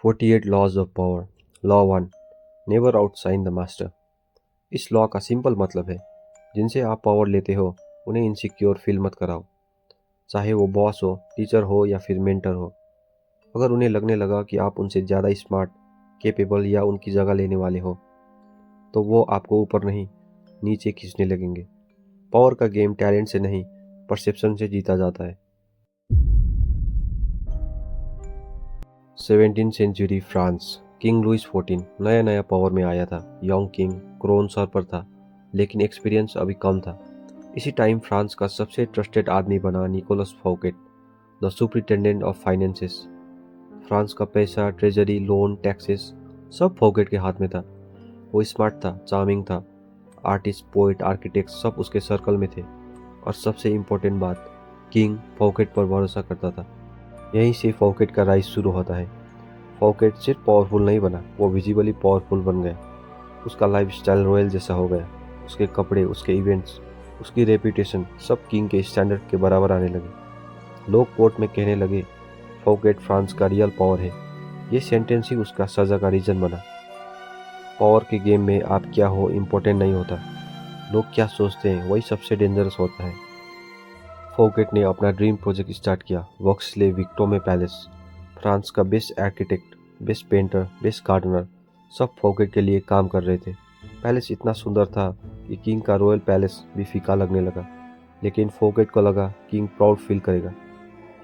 48 laws of power. Law 1, never outshine the master. इस law का simple मतलब है, जिनसे आप पावर लेते हो उन्हें इनसिक्योर फील मत कराओ, चाहे वो बॉस हो, टीचर हो या फिर मेंटर हो। अगर उन्हें लगने लगा कि आप उनसे ज़्यादा स्मार्ट, कैपेबल या उनकी जगह लेने वाले हो, तो वो आपको ऊपर नहीं, नीचे खींचने लगेंगे। पावर का गेम टैलेंट से नहीं, परसेप्शन से जीता जाता है। 17th century France. King Louis 14 नया नया पावर में आया था। यंग किंग, क्रोन सर पर था, लेकिन एक्सपीरियंस अभी कम था। इसी टाइम फ्रांस का सबसे ट्रस्टेड आदमी बना Nicolas Fouquet, the superintendent of finances. France का पैसा, ट्रेजरी, लोन, टैक्सेस सब फौकेट के हाथ में था। वो स्मार्ट था, चार्मिंग था, आर्टिस्ट, पोइट, आर्किटेक्ट सब उसके सर्कल में थे। और सबसे इम्पोर्टेंट बात, किंग फौकेट पर भरोसा करता था। यहीं से फौकेट का राइज शुरू होता है। फौकेट सिर्फ पावरफुल नहीं बना, वो विजिबली पावरफुल बन गया। उसका लाइफस्टाइल रॉयल जैसा हो गया। उसके कपड़े, उसके इवेंट्स, उसकी रेपुटेशन सब किंग के स्टैंडर्ड के बराबर आने लगे। लोग कोर्ट में कहने लगे, फौकेट फ्रांस का रियल पावर है। ये सेंटेंस ही उसका सजा का रीजन बना। पावर के गेम में आप क्या हो इम्पोर्टेंट नहीं होता, लोग क्या सोचते हैं वही सबसे डेंजरस होता है। फौकेट ने अपना ड्रीम प्रोजेक्ट स्टार्ट किया, वॉक्सले विक्टोमे पैलेस। फ्रांस का best architect, best painter, best gardener सब फौकेट के लिए काम कर रहे थे। पैलेस इतना सुंदर था कि किंग का रॉयल पैलेस भी फीका लगने लगा, लेकिन फौकेट को लगा किंग प्राउड फील करेगा।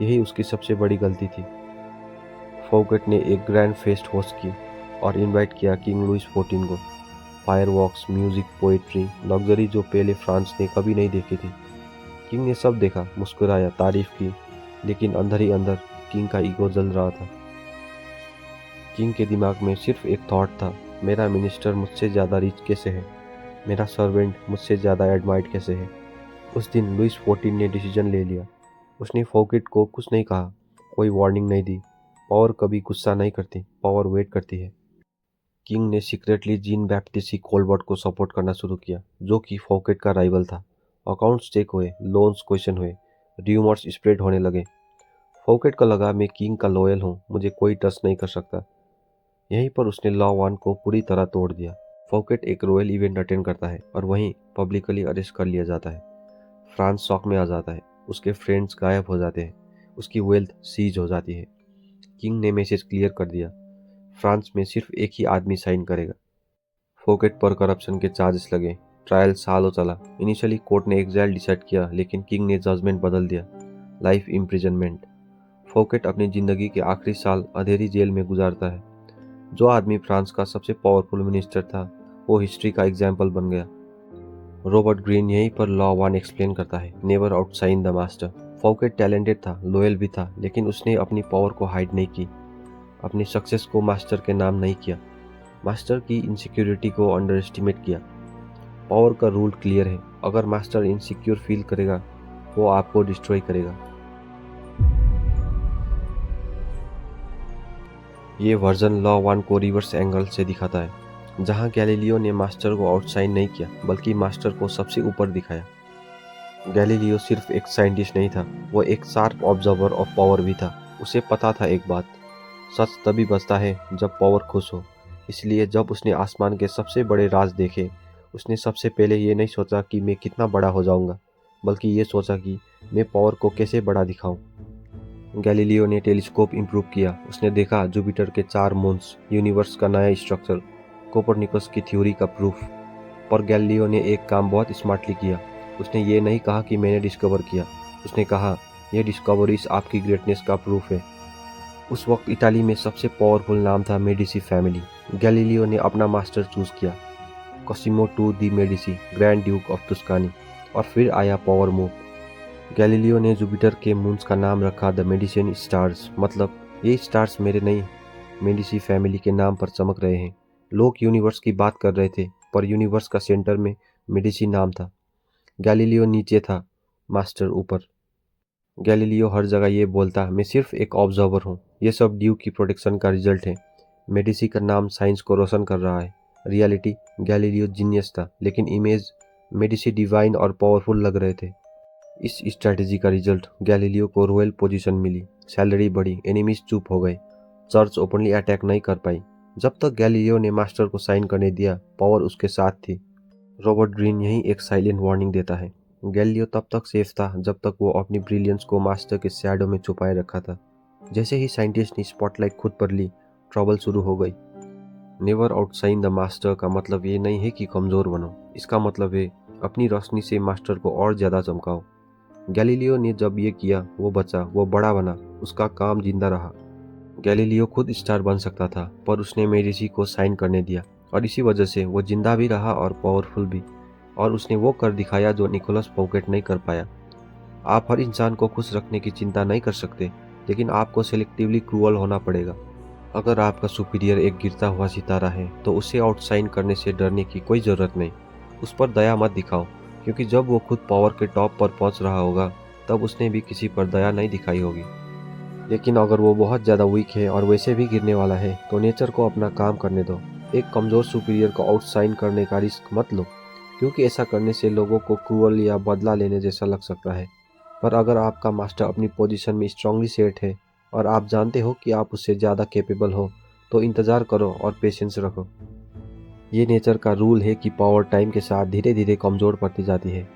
यही उसकी सबसे बड़ी गलती थी। फौकेट ने एक ग्रैंड फेस्ट होस्ट की और इनवाइट किया किंग लुइस 14 को। फायरवर्क्स, म्यूजिक, पोएट्री, लग्जरी जो पहले फ्रांस ने कभी नहीं देखी थी। किंग ने सब देखा, मुस्कुराया, तारीफ की, लेकिन अंदर ही अंदर किंग का ईगो जल रहा था। किंग के दिमाग में सिर्फ एक थॉट था, मेरा मिनिस्टर मुझसे ज़्यादा रिच कैसे है, मेरा सर्वेंट मुझसे ज़्यादा एडमायर्ड कैसे है। उस दिन लुइस 14 ने डिसीजन ले लिया। उसने फौकेट को कुछ नहीं कहा, कोई वार्निंग नहीं दी। पावर कभी गुस्सा नहीं करती, पावर वेट करती है। किंग ने सीक्रेटली जीन बैप्टिस्ट कोलबर्ट को सपोर्ट करना शुरू किया, जो कि फौकेट का राइवल था। अकाउंट्स चेक हुए, लोन्स क्वेश्चन हुए, र्यूमर्स स्प्रेड होने लगे। फौकेट को लगा मैं किंग का लॉयल हूँ, मुझे कोई ट्रस्ट नहीं कर सकता। यहीं पर उसने लॉ 1 को पूरी तरह तोड़ दिया। फौकेट एक रॉयल इवेंट अटेंड करता है और वहीं पब्लिकली अरेस्ट कर लिया जाता है। फ्रांस शॉक में आ जाता है, उसके फ्रेंड्स गायब हो जाते हैं, उसकी वेल्थ सीज हो जाती है। किंग ने मैसेज क्लियर कर दिया, फ्रांस में सिर्फ एक ही आदमी साइन करेगा। फौकेट पर करप्शन के चार्जेस लगे, ट्रायल सालों चला। इनिशियली कोर्ट ने एग्जाइल डिसाइड किया, लेकिन किंग ने जजमेंट बदल दिया, लाइफ इम्प्रिजनमेंट। फौकेट अपनी जिंदगी के आखिरी साल अंधेरी जेल में गुजारता है। जो आदमी फ्रांस का सबसे पावरफुल मिनिस्टर था, वो हिस्ट्री का एग्जाम्पल बन गया। रॉबर्ट ग्रीन यहीं पर लॉ 1 एक्सप्लेन करता है, never outshine the master. Fouquet talented था, लॉयल भी था, लेकिन उसने अपनी पावर को हाइड नहीं की, अपनी सक्सेस को मास्टर के नाम नहीं किया, मास्टर की इनसिक्योरिटी को अंडर एस्टिमेट किया। पावर का रूल क्लियर है, अगर मास्टर इनसिक्योर फील करेगा, वो आपको डिस्ट्रॉय करेगा। ये वर्जन लॉ 1 को रिवर्स एंगल से दिखाता है, जहां गैलीलियो ने मास्टर को आउटशाइन नहीं किया, बल्कि मास्टर को सबसे ऊपर दिखाया। गैलीलियो सिर्फ एक साइंटिस्ट नहीं था, वो एक शार्प ऑब्जर्वर ऑफ पावर भी था। उसे पता था एक बात, सच तभी बचता है जब पावर खुश हो। इसलिए जब उसने आसमान के सबसे बड़े राज देखे, उसने सबसे पहले ये नहीं सोचा कि मैं कितना बड़ा हो जाऊंगा, बल्कि ये सोचा कि मैं पावर को कैसे बड़ा दिखाऊं। गैलीलियो ने टेलीस्कोप इंप्रूव किया, उसने देखा जुपिटर के 4 मून्स, यूनिवर्स का नया स्ट्रक्चर, कोपरनिकस की थ्योरी का प्रूफ। पर गैलीलियो ने एक काम बहुत स्मार्टली किया, उसने ये नहीं कहा कि मैंने डिस्कवर किया, उसने कहा यह डिस्कवरीज आपकी ग्रेटनेस का प्रूफ है। उस वक्त इटाली में सबसे पावरफुल नाम था मेडिसी फैमिली। गैलीलियो ने अपना मास्टर चूज किया, Cosimo two de Medici, grand duke of Tuscany. और फिर आया पावर मूव। गैलीलियो ने जुपिटर के मून्स का नाम रखा द मेडिसिन स्टार्स, मतलब ये स्टार्स मेरे नहीं, मेडिसी फैमिली के नाम पर चमक रहे हैं। लोग यूनिवर्स की बात कर रहे थे, पर यूनिवर्स का सेंटर में मेडिसी नाम था। गैलीलियो नीचे था, मास्टर ऊपर। गैलीलियो हर जगह ये बोलता, मैं सिर्फ एक ऑब्जर्वर हूँ, ये सब ड्यू की प्रोटेक्शन का रिजल्ट है। मेडिसी का नाम साइंस को रोशन कर रहा है। रियलिटी, गैलीलियो जीनियस था, लेकिन इमेज मेडिसी डिवाइन और पावरफुल लग रहे थे। इस स्ट्रैटेजी का रिजल्ट, गैलीलियो को रॉयल पोजीशन मिली, सैलरी बढ़ी, एनिमीज चुप हो गए। चर्च ओपनली अटैक नहीं कर पाई। जब तक गैलीलियो ने मास्टर को साइन करने दिया, पावर उसके साथ थी। रॉबर्ट ग्रीन यही एक साइलेंट वार्निंग देता है। गैलीलियो तब तक सेफ था जब तक वो अपनी ब्रिलियंस को मास्टर के शैडो में छुपाए रखा था। जैसे ही साइंटिस्ट ने स्पॉटलाइट खुद पर ली, ट्रबल शुरू हो गई। नेवर आउटशाइन द मास्टर का मतलब ये नहीं है कि कमजोर बनो, इसका मतलब है अपनी रोशनी से मास्टर को और ज्यादा चमकाओ। गैलीलियो ने जब ये किया, वो बचा, वो बड़ा बना, उसका काम जिंदा रहा। गैलीलियो खुद स्टार बन सकता था, पर उसने मेडिसी को साइन करने दिया, और इसी वजह से वो जिंदा भी रहा और पावरफुल भी। और उसने वो कर दिखाया जो निकोलस फौकेट नहीं कर पाया। आप हर इंसान को खुश रखने की चिंता नहीं कर सकते, लेकिन आपको सेलेक्टिवली क्रूअल होना पड़ेगा। अगर आपका सुपीरियर एक गिरता हुआ सितारा है, तो उसे आउटशाइन करने से डरने की कोई ज़रूरत नहीं। उस पर दया मत दिखाओ, क्योंकि जब वो खुद पावर के टॉप पर पहुंच रहा होगा, तब उसने भी किसी पर दया नहीं दिखाई होगी। लेकिन अगर वो बहुत ज़्यादा वीक है और वैसे भी गिरने वाला है, तो नेचर को अपना काम करने दो। एक कमज़ोर सुपीरियर को आउटशाइन करने का रिस्क मत लो, क्योंकि ऐसा करने से लोगों को क्रूअल या बदला लेने जैसा लग सकता है। पर अगर आपका मास्टर अपनी पोजीशन में स्ट्रांगली सेट है और आप जानते हो कि आप उससे ज़्यादा कैपेबल हो, तो इंतज़ार करो और पेशेंस रखो। ये नेचर का रूल है कि पावर टाइम के साथ धीरे धीरे कमज़ोर पड़ती जाती है।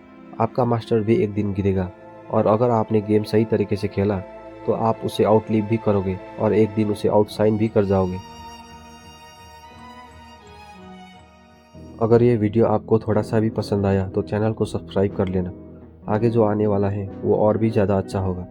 आपका मास्टर भी एक दिन गिरेगा, और अगर आपने गेम सही तरीके से खेला, तो आप उसे आउटलिव भी करोगे और एक दिन उसे आउटशाइन भी कर जाओगे। अगर ये वीडियो आपको थोड़ा सा भी पसंद आया, तो चैनल को सब्सक्राइब कर लेना। आगे जो आने वाला है वो और भी ज़्यादा अच्छा होगा।